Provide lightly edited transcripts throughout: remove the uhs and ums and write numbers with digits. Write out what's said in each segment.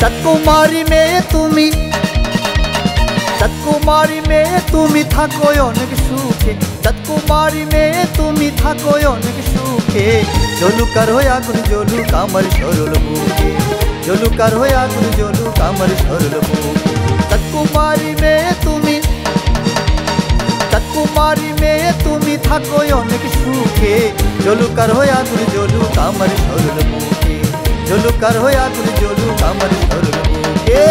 চাঁদকুমারী মেয়ে তুমি, চাঁদকুমারী মেয়ে তুমি থাকো অনেক সুখে, চাঁদকুমারী মেয়ে তুমি থাকো অনেক সুখে। জলুকার হয়ে আগুন জ্বলুক আমার সরল বুকে, জলুকার হয়ে আগুন জ্বলুক আমার সরল বুকে। চাঁদকুমারী মেয়ে তুমি, চাঁদকুমারী মেয়ে তুমি থাকো অনেক সুখে। জলুকার হয়ে আগুন জ্বলুক আমার সরল বুকে, জলুকার হয়ে আগুন জ্বলুক আমার সরল বুকে।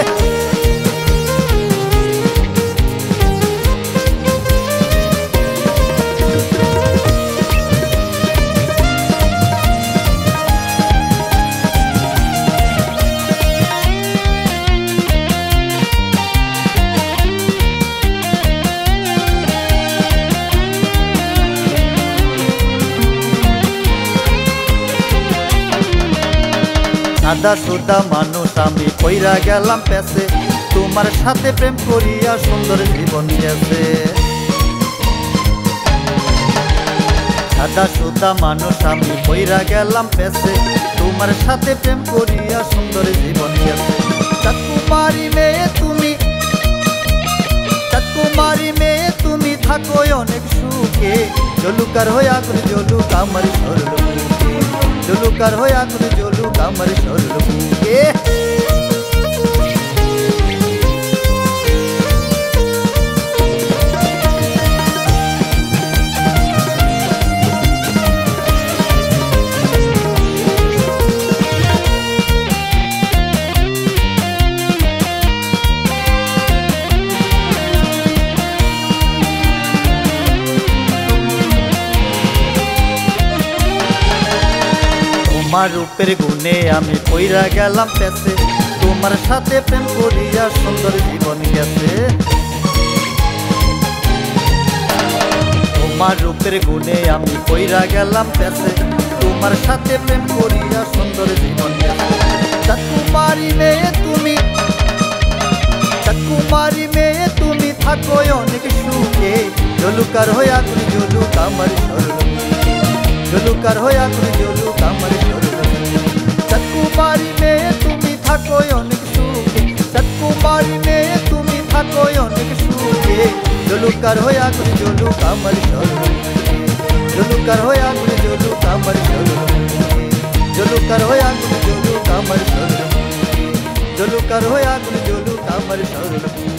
সাদা সুদা মানুষ আমি কইরা গেলাম পেছে, তোমার সাথে প্রেম করিয়া সুন্দর জীবন গেছে। সাদা সুদা মানুষ আমি কইরা গেলাম পেছে, তোমার সাথে প্রেম করিয়া সুন্দর জীবন গেছে। চাঁদকুমারী মেয়ে তুমি, চাঁদকুমারী মেয়ে তুমি থাকো অনেক সুখে। জলুকার হয়ে আগুন জ্বলুক আমার সরল বুকে, জলুকার হয়ে আগুন জ্বলুক আমার সরল বুকে। তোমার রূপের গুণে আমি কইরা গেলাম পেছে, তোমার সাথে প্রেম করিয়া সুন্দর জীবন গেছে। তোমার রূপের গুণে আমি কইরা গেলাম পেছে, তোমার সাথে প্রেম করিয়া সুন্দর জীবন গেছে। চাঁদকুমারী মেয়ে তুমি, চাঁদকুমারী মেয়ে তুমি থাকো অনেক সুখে। জলুকার হয়ে আগুন জ্বলুক আমার সরল বুকে, জলুকার হয়ে আগুন জ্বলুক আমার সরল বুকে। চাঁদকুমারী মেয়ে তুমি থাকো অনেক সুখে, চাঁদকুমারী মেয়ে তুমি থাকো অনেক সুখে। জলুকার হয়ে আগুন জ্বলুক আমার সরল বুকে, জলুকার হয়ে আগুন জ্বলুক আমার সরল বুকে, জলুকার হয়ে আগুন জ্বলুক আমার সরল বুকে, জলুকার হয়ে আগুন জ্বলুক আমার সরল বুকে।